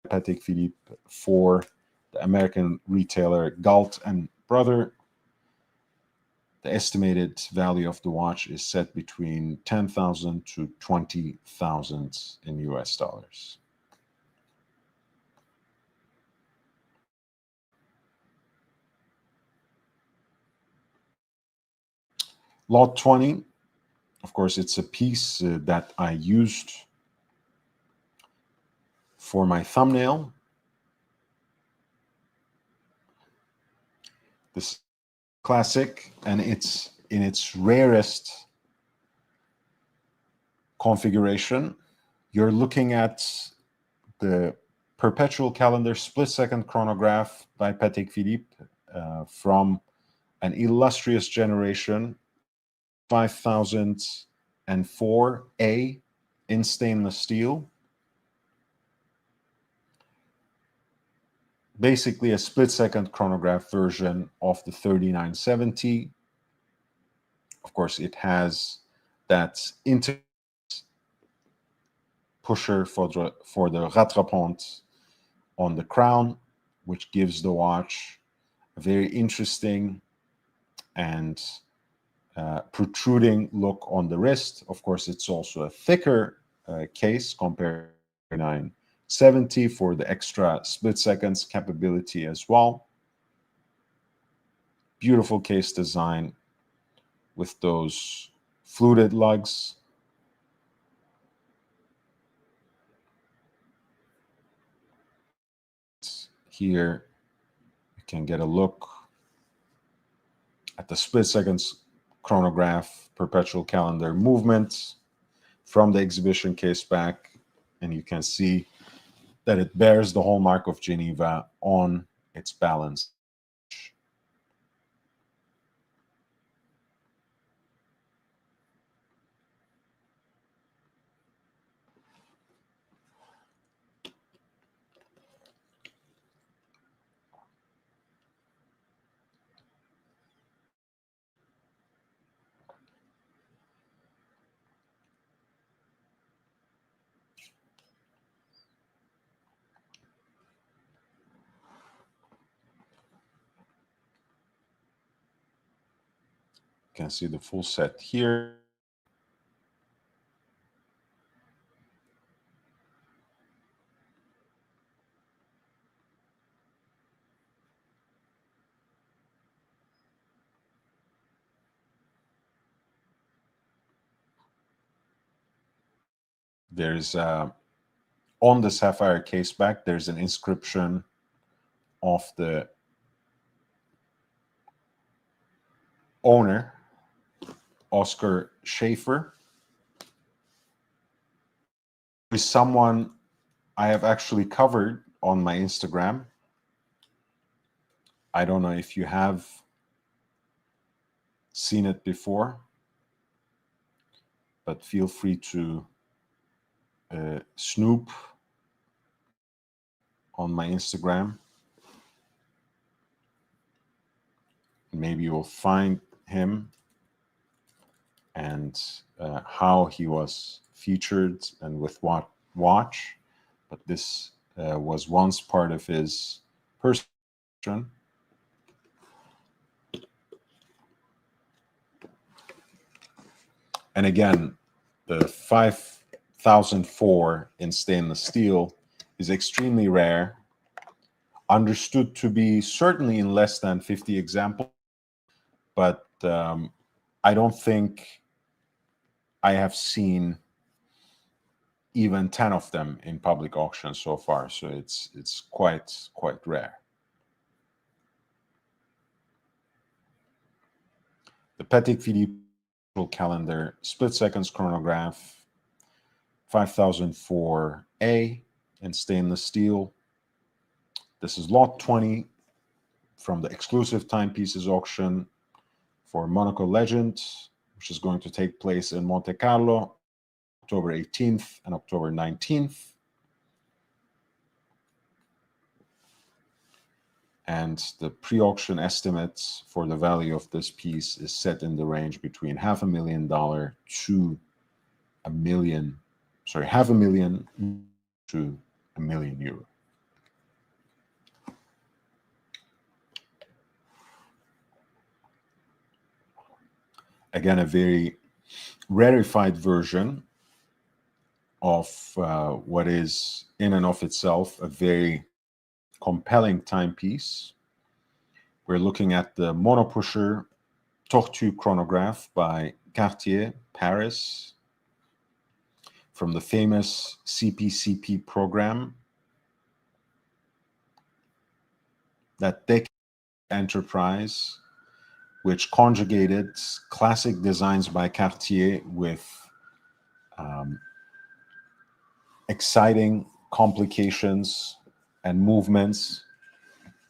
Patek Philippe for the American retailer Galt and Brother. The estimated value of the watch is set between $10,000 to $20,000 in US dollars. Lot 20, of course, it's a piece that I used for my thumbnail. This classic, and it's in its rarest configuration. You're looking at the perpetual calendar split-second chronograph by Patek Philippe from an illustrious generation, 5004A in stainless steel. Basically a split-second chronograph version of the 3970. Of course, it has that pusher for the Rattrapante on the crown, which gives the watch a very interesting and protruding look on the wrist. Of course, it's also a thicker case compared to 970 for the extra split seconds capability as well. Beautiful case design with those fluted lugs. Here you can get a look at the split seconds chronograph perpetual calendar movements from the exhibition case back, and you can see that it bears the hallmark of Geneva on its balance. You can see the full set here. There's on the sapphire case back, there's an inscription of the owner, Oscar Schaefer, who is someone I have actually covered on my Instagram. I don't know if you have seen it before, but feel free to snoop on my Instagram. Maybe you'll find him and how he was featured and with what watch. But this was once part of his person. And again, the 5004 in stainless steel is extremely rare, understood to be certainly in less than 50 examples, but I don't think I have seen even 10 of them in public auction so far, so it's quite rare. The Patek Philippe calendar split seconds chronograph 5004A in stainless steel. This is lot 20 from the exclusive Timepieces auction for Monaco Legend, which is going to take place in Monte Carlo, October 18th and October 19th. And the pre-auction estimates for the value of this piece is set in the range between $500,000 to $500,000 to €1 million. Again, a very rarefied version of what is in and of itself a very compelling timepiece. We're looking at the monopusher Tortue chronograph by Cartier, Paris, from the famous CPCP program, that decade enterprise, which conjugated classic designs by Cartier with exciting complications and movements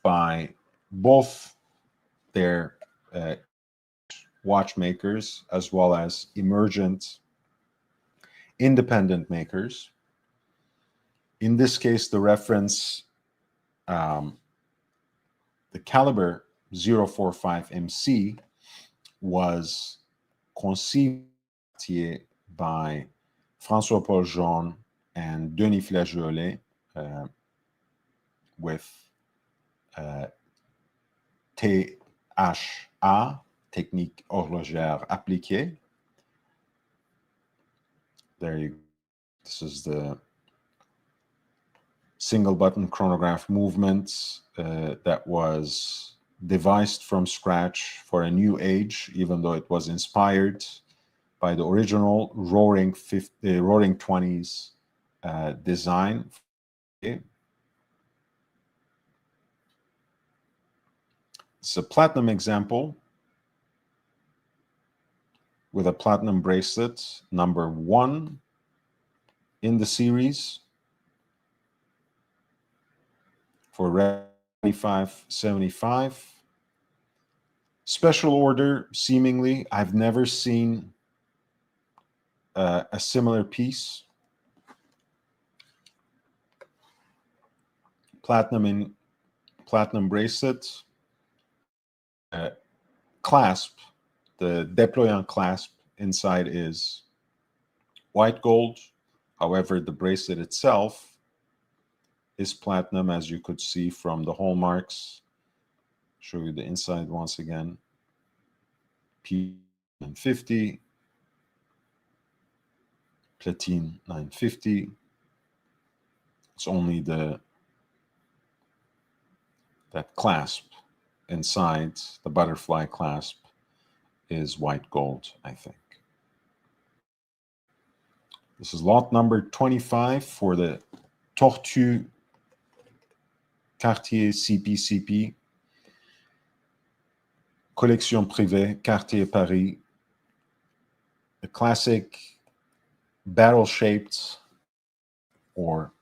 by both their watchmakers as well as emergent independent makers. In this case, the reference, the caliber 045 MC was conceived by François-Paul Jean and Denis Flageolet with THA, Technique Horlogère Appliquée. There you go. This is the single button chronograph movement that was devised from scratch for a new age, even though it was inspired by the original Roaring 20s design. Okay. It's a platinum example with a platinum bracelet, number 1 in the series for $25.75. Special order, seemingly. I've never seen a similar piece. Platinum bracelet, clasp, the déployant clasp inside is white gold. However, the bracelet itself is platinum, as you could see from the hallmarks. Show you the inside once again. P 950, platine 950. It's only that clasp inside, the butterfly clasp, is white gold, I think. This is lot number 25 for the Tortue Cartier CPCP Collection Privée Cartier Paris. The classic barrel-shaped or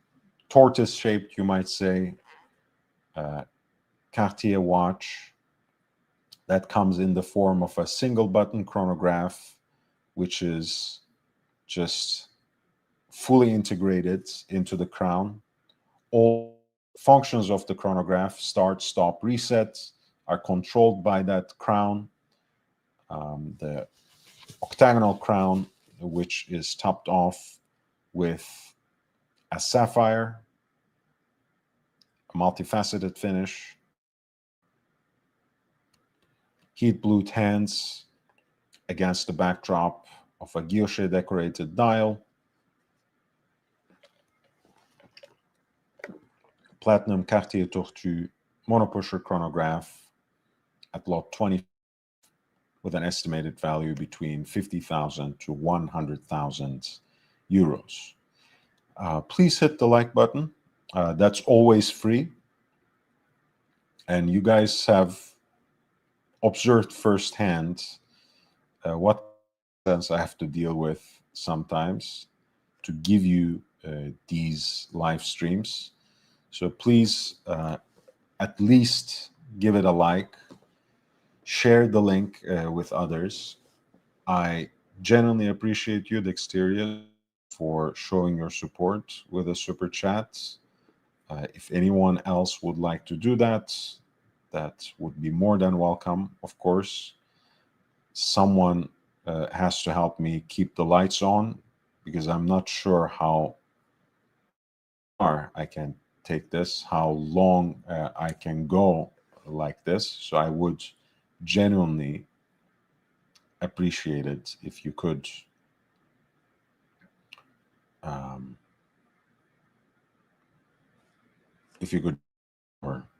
tortoise-shaped, you might say, Cartier watch that comes in the form of a single button chronograph, which is just fully integrated into the crown. All functions of the chronograph, start, stop, reset, are controlled by that crown. The octagonal crown, which is topped off with a sapphire, a multifaceted finish, heat blued hands against the backdrop of a guilloche decorated dial, platinum Cartier Tortue monopusher chronograph at lot 20 with an estimated value between 50,000 to 100,000 euros. Please hit the like button. That's always free. And you guys have observed firsthand what sense I have to deal with sometimes to give you these live streams. So please at least give it a like, share the link with others. I genuinely appreciate you, Dexteria, for showing your support with a super chat. If anyone else would like to do that, that would be more than welcome, of course. Someone has to help me keep the lights on, because I'm not sure how far I can take this, how long I can go like this. So I would genuinely appreciate it if you could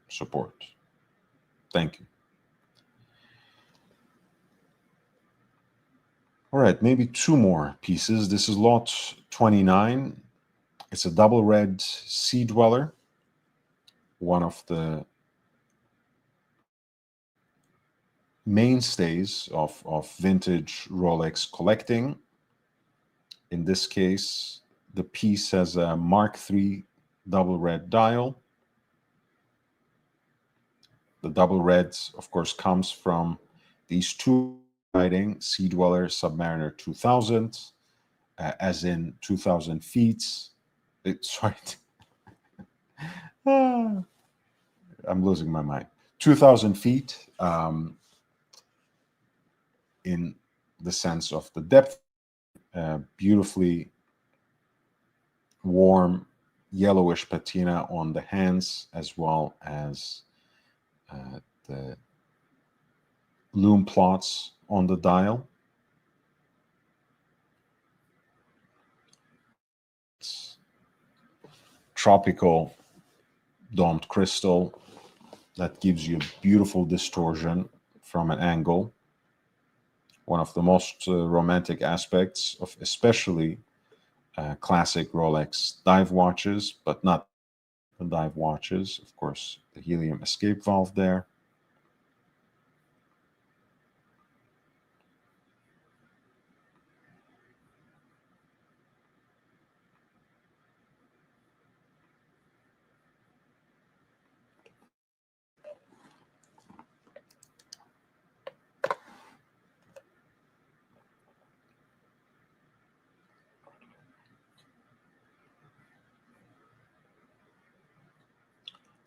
support. Thank you. All right, maybe 2 more pieces. This is lot 29. It's a double red Sea Dweller, one of the mainstays of vintage Rolex collecting. In this case, the piece has a Mark III double red dial. The double red, of course, comes from these 2 writing Sea Dweller Submariner 2000, as in 2000 feet. Sorry. I'm losing my mind. 2000 feet in the sense of the depth, beautifully warm yellowish patina on the hands, as well as the lume plots on the dial. It's tropical domed crystal that gives you beautiful distortion from an angle. One of the most romantic aspects of especially classic Rolex dive watches, but not the dive watches. Of course, the helium escape valve there.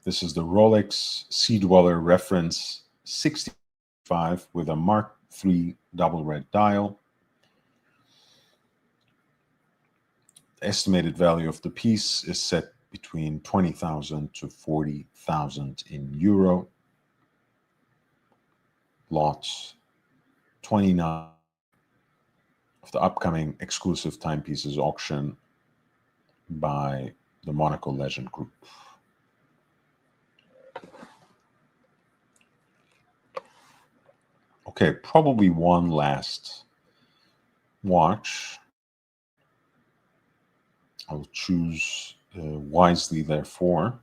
This is the Rolex Sea Dweller Reference 65 with a Mark III double red dial. The estimated value of the piece is set between 20,000 to 40,000 in euro. Lot 29 of the upcoming exclusive Timepieces auction by the Monaco Legend Group. Okay, probably one last watch. I'll choose wisely, therefore.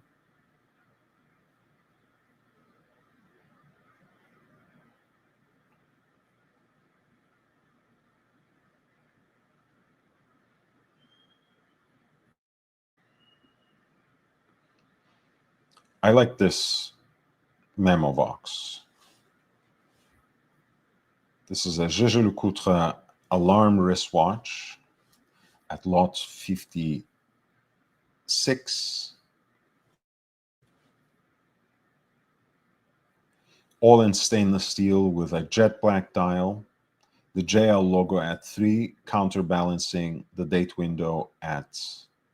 I like this memo box. This is a Jaeger-LeCoultre alarm wristwatch at lot 56. All in stainless steel with a jet black dial. The JL logo at 3, counterbalancing the date window at,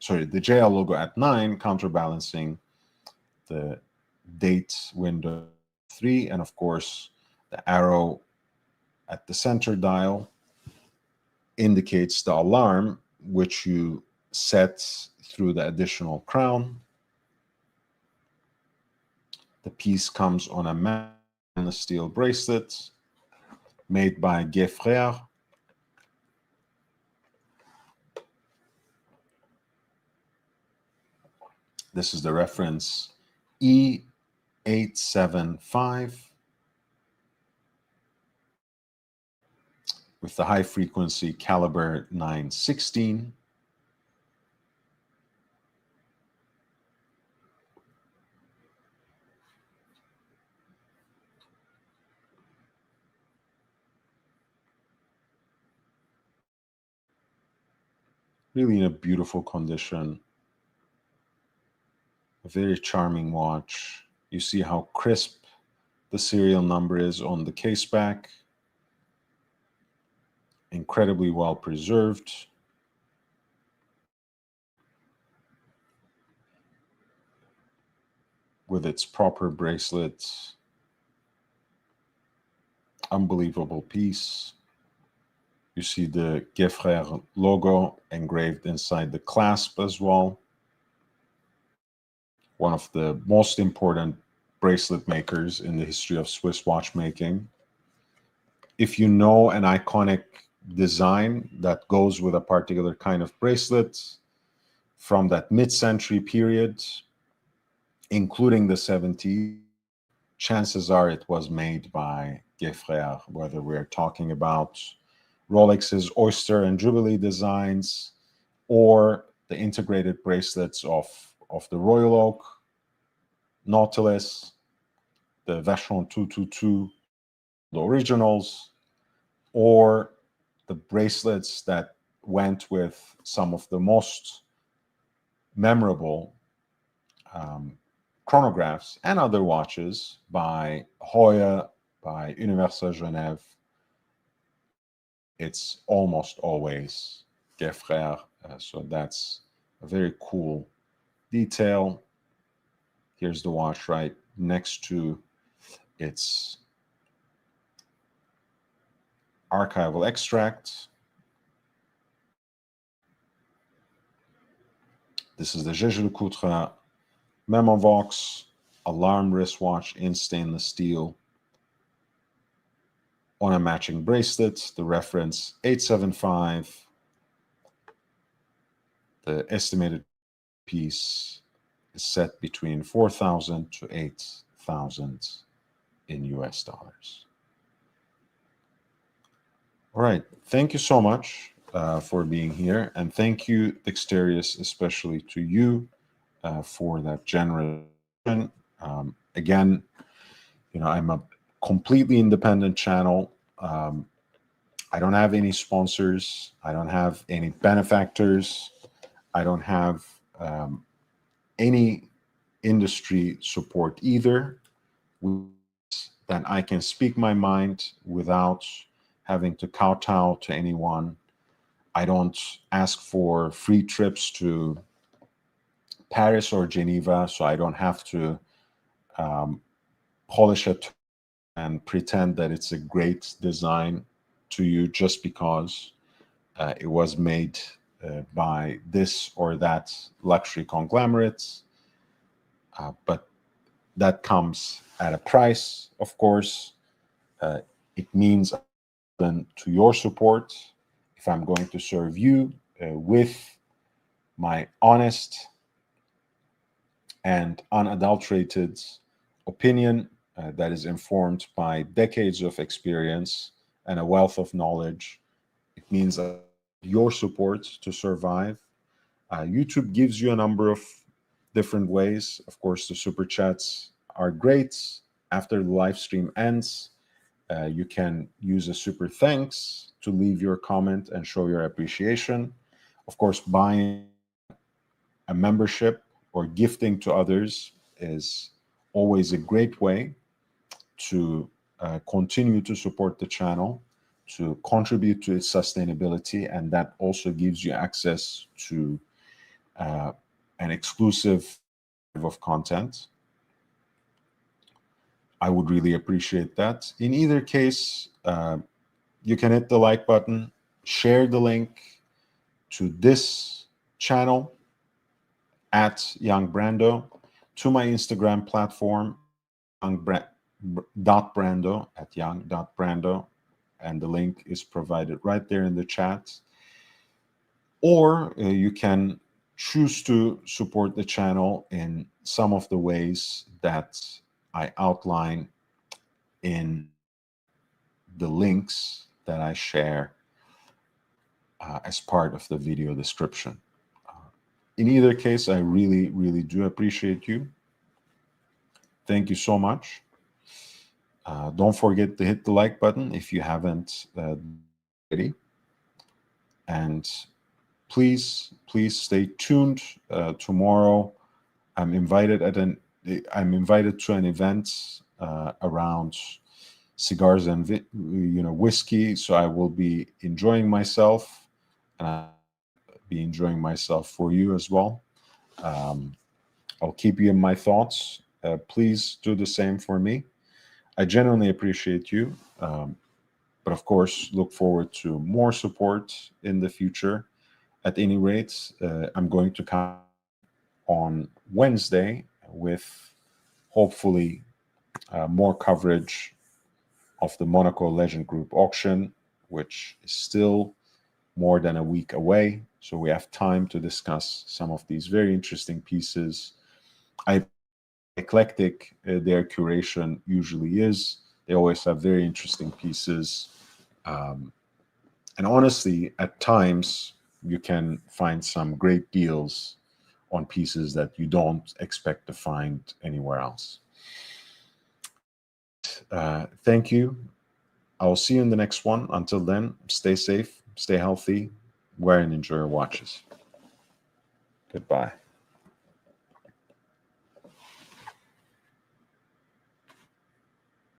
the JL logo at 9, counterbalancing the date window 3, and of course, the arrow at the center dial indicates the alarm, which you set through the additional crown. The piece comes on a stainless steel bracelet made by Frères. This is the reference E875 with the high frequency caliber 916. Really in a beautiful condition. A very charming watch. You see how crisp the serial number is on the case back. Incredibly well preserved. With its proper bracelet. Unbelievable piece. You see the Frères logo engraved inside the clasp as well. One of the most important bracelet makers in the history of Swiss watchmaking. If you know an iconic design that goes with a particular kind of bracelet from that mid-century period, including the 70s, chances are it was made by Frères, whether we're talking about Rolex's Oyster and Jubilee designs or the integrated bracelets of the Royal Oak, Nautilus, the Vacheron 222, the originals, or the bracelets that went with some of the most memorable chronographs and other watches by Hoya, by Universal Genève. It's almost always Frères, so that's a very cool detail. Here's the watch right next to its archival extract. This is the Jaeger-LeCoultre Memovox alarm wristwatch in stainless steel on a matching bracelet. The reference 875. The estimated piece is set between 4,000 to 8,000 in US dollars. All right, thank you so much for being here, and thank you, Dexterius, especially to you for that generous. Again, I'm a completely independent channel. I don't have any sponsors. I don't have any benefactors. I don't have any industry support either, that I can speak my mind without having to kowtow to anyone. I don't ask for free trips to Paris or Geneva, so I don't have to polish it and pretend that it's a great design to you just because it was made by this or that luxury conglomerate. But that comes at a price, of course. It means then to your support if I'm going to serve you with my honest and unadulterated opinion that is informed by decades of experience and a wealth of knowledge. It means your support to survive. YouTube gives you a number of different ways. Of course, the super chats are great. After the live stream ends, you can use a super thanks to leave your comment and show your appreciation. Of course, buying a membership or gifting to others is always a great way to continue to support the channel, to contribute to its sustainability, and that also gives you access to an exclusive of content. I would really appreciate that. In either case, you can hit the like button, share the link to this channel at Young Brando, to my Instagram platform, young.brando at young.brando, and the link is provided right there in the chat. Or you can choose to support the channel in some of the ways that I outline in the links that I share as part of the video description. In either case, I really, really do appreciate you. Thank you so much. Don't forget to hit the like button if you haven't already. And please stay tuned. Tomorrow, I'm invited to an event around cigars and whiskey. So I will be enjoying myself, and I'll be enjoying myself for you as well. I'll keep you in my thoughts. Please do the same for me. I genuinely appreciate you. But of course, look forward to more support in the future. At any rate, I'm going to come on Wednesday with hopefully more coverage of the Monaco Legend Group auction, which is still more than a week away. So we have time to discuss some of these very interesting pieces. Eclectic their curation usually is. They always have very interesting pieces. And honestly, at times, you can find some great deals on pieces that you don't expect to find anywhere else. Thank you. I will see you in the next one. Until then, stay safe, stay healthy, wear and enjoy your watches. Goodbye.